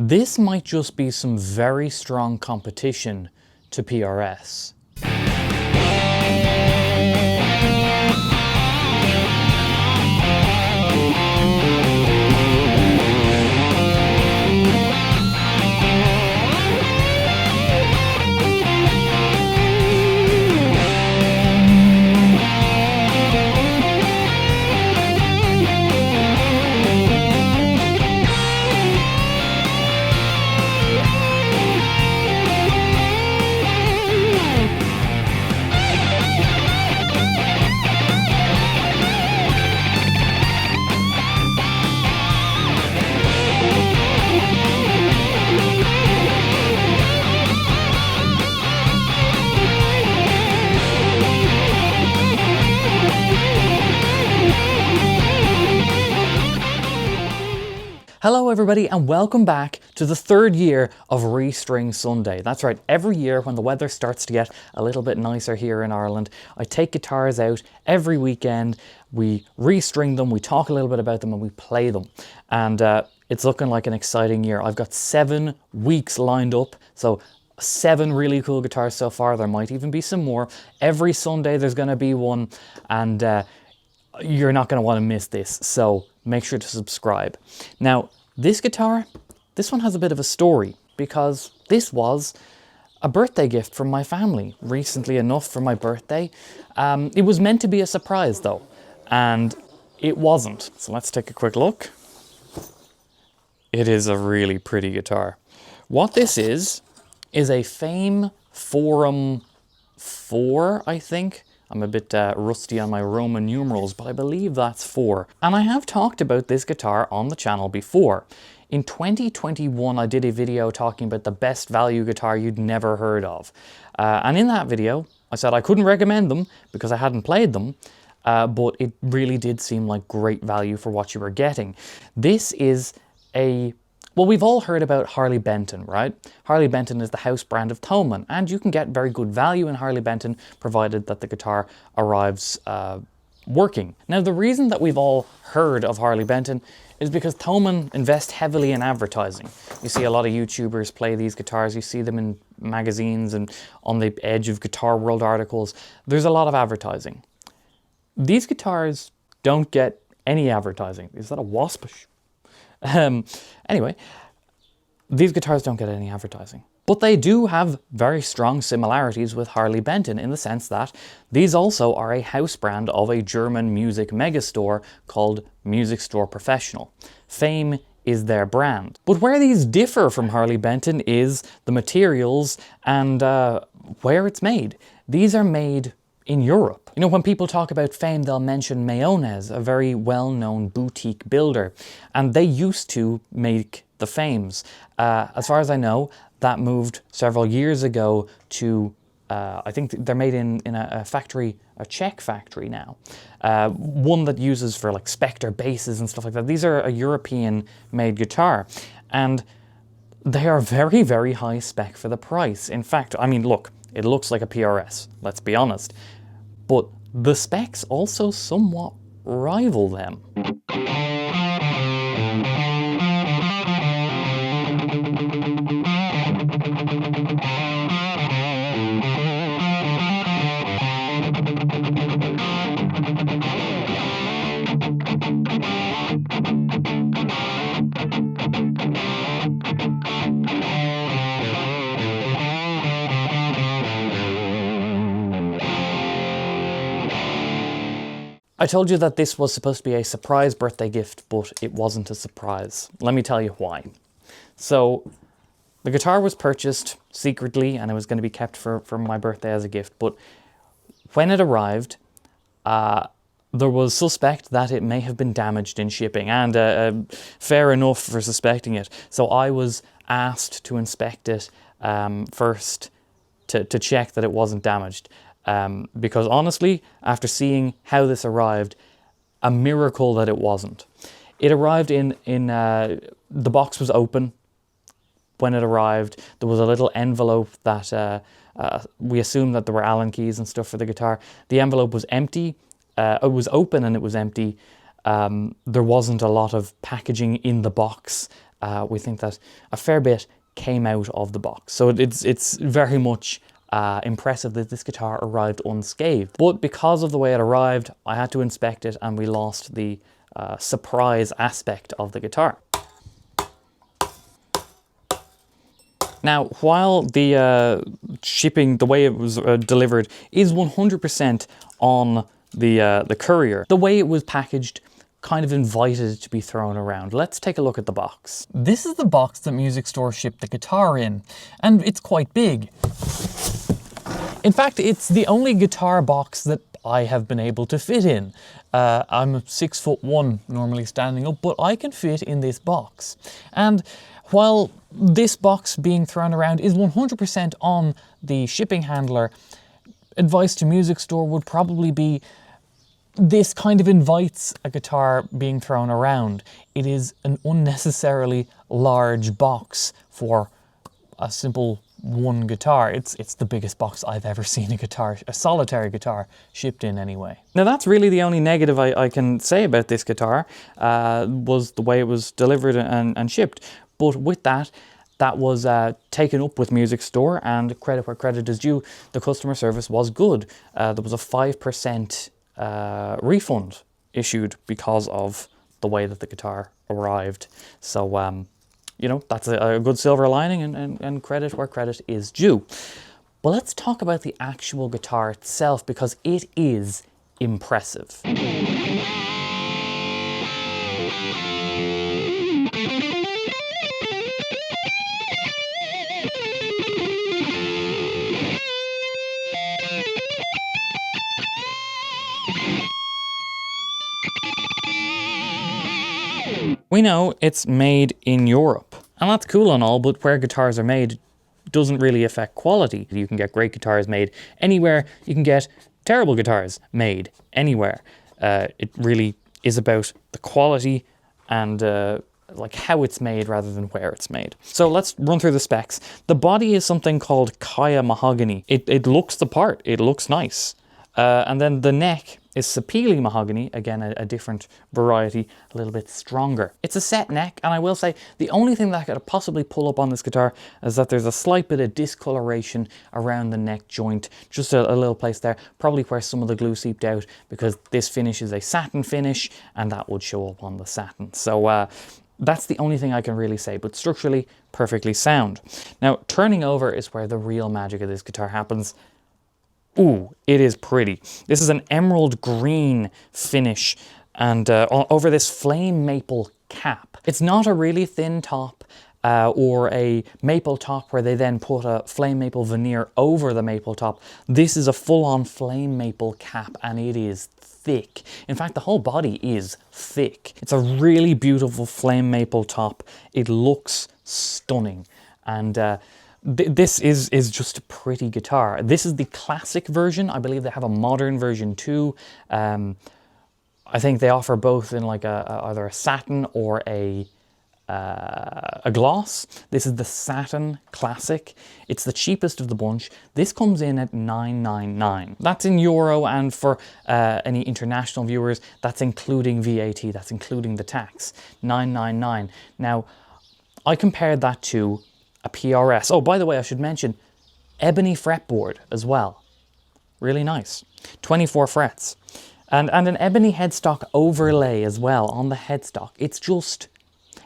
This might just be some very strong competition to PRS. Hello everybody and welcome back to the third year of Restring Sunday. That's right, every year when the weather starts to get a little bit nicer here in Ireland, I take guitars out every weekend, we restring them, we talk a little bit about them and we play them. And it's looking like an exciting year. I've got 7 weeks lined up, so 7 really cool guitars so far. There might even be some more. Every Sunday there's going to be one, and you're not going to want to miss this, so make sure to subscribe. Now, this guitar, this one has a bit of a story, because this was a birthday gift from my family, recently enough for my birthday. It was meant to be a surprise though, and it wasn't. So let's take a quick look. It is a really pretty guitar. What this is a Fame Forum 4, I think. I'm a bit rusty on my Roman numerals, but I believe that's 4. And I have talked about this guitar on the channel before. In 2021, I did a video talking about the best value guitar you'd never heard of. And in that video, I said I couldn't recommend them because I hadn't played them, but it really did seem like great value for what you were getting. This is a... Well, we've all heard about Harley Benton, right? Harley Benton is the house brand of Thomann, and you can get very good value in Harley Benton provided that the guitar arrives working. Now, the reason that we've all heard of Harley Benton is because Thomann invest heavily in advertising. You see a lot of YouTubers play these guitars, you see them in magazines and on the edge of Guitar World articles. There's a lot of advertising. These guitars don't get any advertising. Is that a wasp? Anyway, these guitars don't get any advertising, but they do have very strong similarities with Harley Benton in the sense that these also are a house brand of a German music megastore called Music Store Professional. Fame is their brand. But where these differ from Harley Benton is the materials and where it's made. These are made in Europe. You know, when people talk about Fame, they'll mention Mayonnaise, a very well-known boutique builder, and they used to make the Fames. As far as I know, that moved several years ago to, I think they're made in a factory, a Czech factory now, one that uses for like Spectre basses and stuff like that. These are a European-made guitar, and they are very, very high spec for the price. In fact, I mean, look, it looks like a PRS, let's be honest. But the specs also somewhat rival them. I told you that this was supposed to be a surprise birthday gift, but it wasn't a surprise. Let me tell you why. So, the guitar was purchased secretly and it was going to be kept for my birthday as a gift, but when it arrived, there was suspect that it may have been damaged in shipping, and fair enough for suspecting it. So I was asked to inspect it first to check that it wasn't damaged. Because honestly, after seeing how this arrived, a miracle that it wasn't. It arrived in the box was open when it arrived. There was a little envelope that we assumed that there were Allen keys and stuff for the guitar. The envelope was empty. It was open and it was empty. There wasn't a lot of packaging in the box. we think that a fair bit came out of the box. So it's very much impressive that this guitar arrived unscathed. But because of the way it arrived, I had to inspect it and we lost the surprise aspect of the guitar. Now, while the shipping, the way it was delivered, is 100% on the courier, the way it was packaged kind of invited it to be thrown around. Let's take a look at the box. This is the box that music stores ship the guitar in, and it's quite big. In fact, it's the only guitar box that I have been able to fit in. I'm 6'1", normally standing up, but I can fit in this box. And while this box being thrown around is 100% on the shipping handler, advice to music store would probably be this kind of invites a guitar being thrown around. It is an unnecessarily large box for a simple one guitar. It's the biggest box I've ever seen a solitary guitar shipped in anyway. Now that's really the only negative I can say about this guitar, was the way it was delivered and shipped. But with that was taken up with music store, and credit where credit is due, the customer service was good. There was a 5% refund issued because of the way that the guitar arrived. So you know, that's a good silver lining, and credit where credit is due. But let's talk about the actual guitar itself, because it is impressive. We know it's made in Europe, and that's cool and all, but where guitars are made doesn't really affect quality. You can get great guitars made anywhere, you can get terrible guitars made anywhere. It really is about the quality and like how it's made rather than where it's made. So let's run through the specs. The body is something called Kaya mahogany. It looks the part, it looks nice. And then the neck is Sapele mahogany, again a different variety, a little bit stronger. It's a set neck, and I will say the only thing that I could possibly pull up on this guitar is that there's a slight bit of discoloration around the neck joint, just a little place there, probably where some of the glue seeped out, because this finish is a satin finish and that would show up on the satin. So that's the only thing I can really say, but structurally perfectly sound. Now turning over is where the real magic of this guitar happens. Ooh, it is pretty. This is an emerald green finish, and over this flame maple cap. It's not a really thin top or a maple top where they then put a flame maple veneer over the maple top. This is a full-on flame maple cap, and it is thick. In fact, the whole body is thick. It's a really beautiful flame maple top. It looks stunning, and this is just a pretty guitar. This is the classic version. I believe they have a modern version too. I think they offer both in like either a satin or a gloss. This is the satin classic. It's the cheapest of the bunch. This comes in at $999. That's in euro, and for any international viewers, that's including VAT. That's including the tax. $999. Now, I compared that to a PRS. Oh, by the way, I should mention ebony fretboard as well. Really nice. 24 frets. And an ebony headstock overlay as well on the headstock. It's just,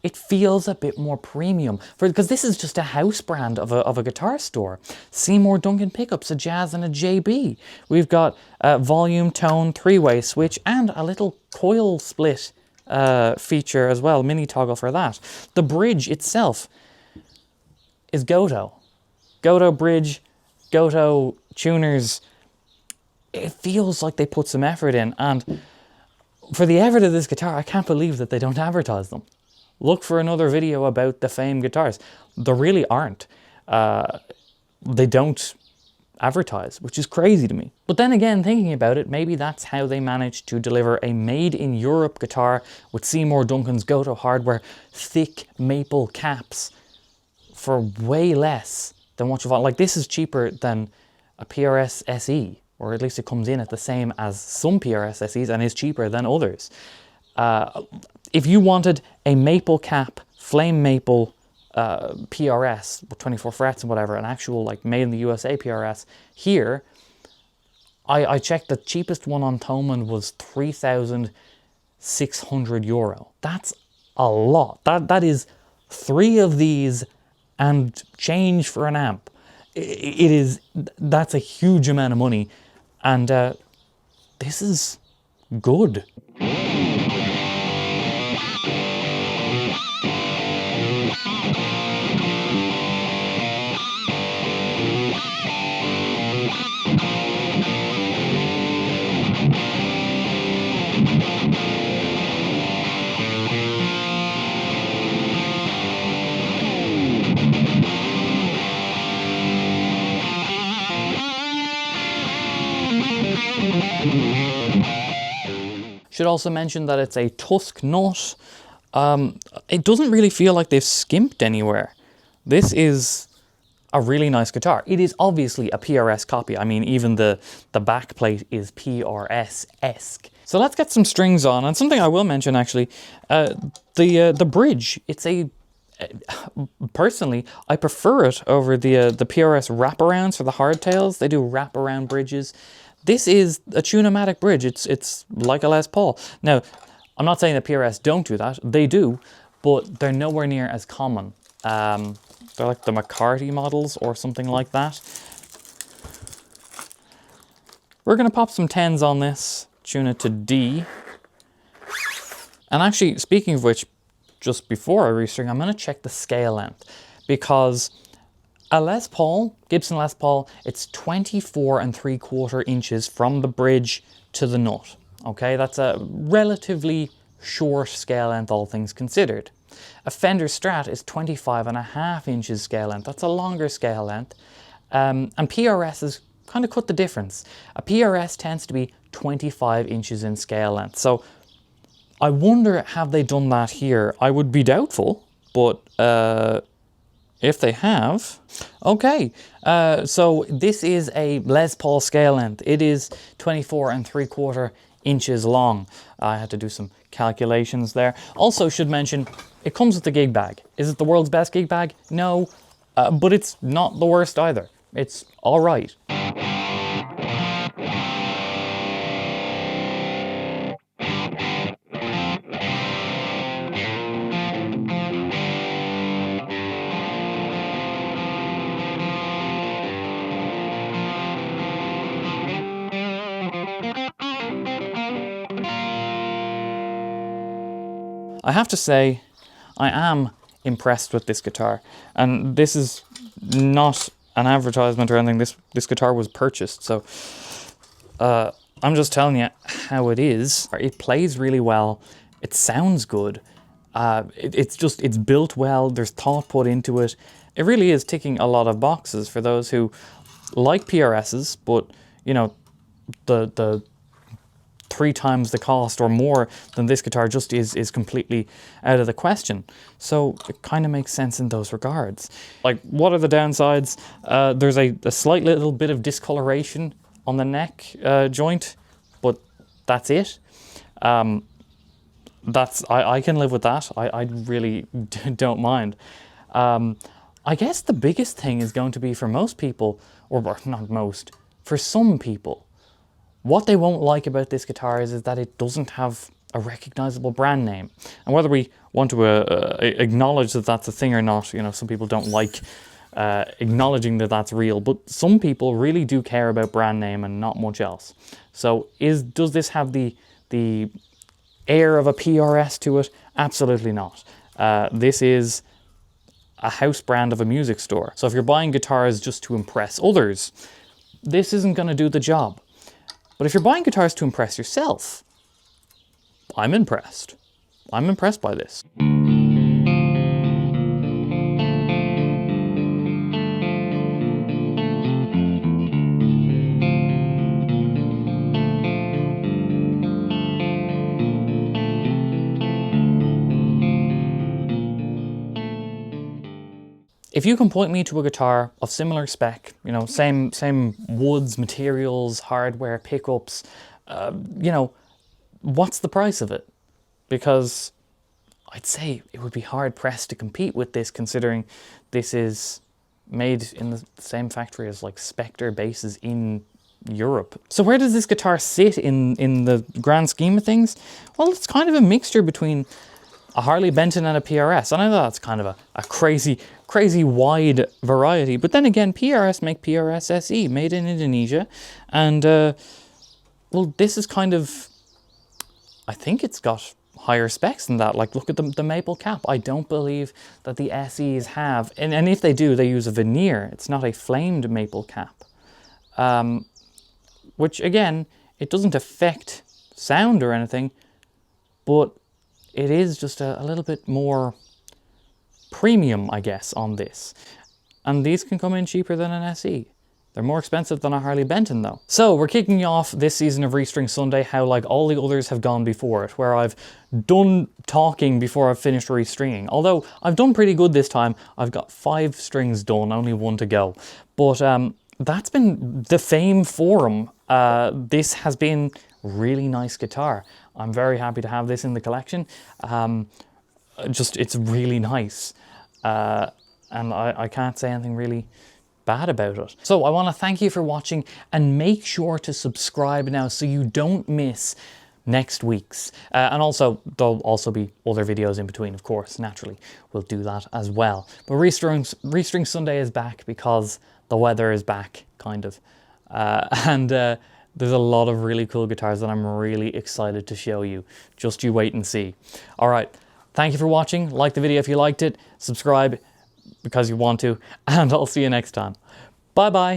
it feels a bit more premium, because this is just a house brand of a guitar store. Seymour Duncan pickups, a Jazz and a JB. We've got volume, tone, three-way switch, and a little coil split feature as well, mini toggle for that. The bridge itself is Goto. Goto bridge, Goto tuners. It feels like they put some effort in, and for the effort of this guitar, I can't believe that they don't advertise them. Look for another video about the Fame guitars. There really aren't. They don't advertise, which is crazy to me. But then again, thinking about it, maybe that's how they managed to deliver a made-in-Europe guitar with Seymour Duncan's Goto hardware, thick maple caps, for way less than what you've got. Like, this is cheaper than a PRS SE, or at least it comes in at the same as some PRS SEs and is cheaper than others. If you wanted a maple cap flame maple PRS, 24 frets and whatever, an actual like made in the USA PRS. Here, I checked, the cheapest one on Thomann was €3,600. That's a lot. That is 3 of these and change for an amp. That's a huge amount of money, and this is good. Should also mention that it's a Tusk nut. It doesn't really feel like they've skimped anywhere. This is a really nice guitar. It is obviously a PRS copy. I mean, even the back plate is PRS-esque. So let's get some strings on, and something I will mention actually, the bridge. It's a personally, I prefer it over the PRS wraparounds for the hardtails. They do wraparound bridges. This is a Tune-o-matic bridge. It's like a Les Paul. Now, I'm not saying that PRS don't do that. They do, but they're nowhere near as common. They're like the McCarty models or something like that. We're going to pop some 10s on this, tune it to D. And actually, speaking of which, just before I restring, I'm going to check the scale length, because a Les Paul, Gibson Les Paul, it's 24 3/4 inches from the bridge to the nut. Okay, that's a relatively short scale length, all things considered. A Fender Strat is 25.5 inches scale length. That's a longer scale length. And PRS has kind of cut the difference. A PRS tends to be 25 inches in scale length. So I wonder, have they done that here? I would be doubtful, but if they have, okay. So this is a Les Paul scale length. It is 24 3/4 inches long. I had to do some calculations there. Also should mention, it comes with the gig bag. Is it the world's best gig bag? No, but it's not the worst either. It's all right. I have to say, I am impressed with this guitar, and this is not an advertisement or anything. This guitar was purchased, so I'm just telling you how it is. It plays really well. It sounds good. It's built well. There's thought put into it. It really is ticking a lot of boxes for those who like PRSs, but you know, the 3 times the cost or more than this guitar just is completely out of the question. So it kind of makes sense in those regards. Like, what are the downsides? There's a slight little bit of discoloration on the neck joint, but that's it. I can live with that. I really don't mind. I guess the biggest thing is going to be for most people, or not most, for some people, what they won't like about this guitar is that it doesn't have a recognizable brand name. And whether we want to acknowledge that that's a thing or not, you know, some people don't like acknowledging that that's real, but some people really do care about brand name and not much else. So does this have the air of a PRS to it? Absolutely not. This is a house brand of a music store. So if you're buying guitars just to impress others, this isn't going to do the job. But if you're buying guitars to impress yourself, I'm impressed. I'm impressed by this. If you can point me to a guitar of similar spec, you know, same woods, materials, hardware, pickups, you know, what's the price of it? Because I'd say it would be hard pressed to compete with this, considering this is made in the same factory as like Spectre bases in Europe. So where does this guitar sit in the grand scheme of things? Well, it's kind of a mixture between a Harley Benton and a PRS. And I know that's kind of a crazy wide variety. But then again, PRS make PRS SE, made in Indonesia. And, well, this is kind of, I think it's got higher specs than that. Like, look at the maple cap. I don't believe that the SEs have, and if they do, they use a veneer. It's not a flamed maple cap. Which, again, it doesn't affect sound or anything, but it is just a little bit more premium, I guess, on this. And these can come in cheaper than an SE. They're more expensive than a Harley Benton, though. So we're kicking off this season of Restring Sunday how like all the others have gone before it, where I've done talking before I've finished restringing. Although I've done pretty good this time. I've got 5 strings done, only 1 to go. But that's been the Fame Forum. This has been really nice guitar. I'm very happy to have this in the collection. It's really nice. And I can't say anything really bad about it. So I want to thank you for watching, and make sure to subscribe now so you don't miss next week's. And also, there'll also be other videos in between, of course, naturally. We'll do that as well. But Restring Sunday is back because the weather is back, kind of. There's a lot of really cool guitars that I'm really excited to show you. Just you wait and see. All right, thank you for watching. Like the video if you liked it. Subscribe because you want to. And I'll see you next time. Bye-bye.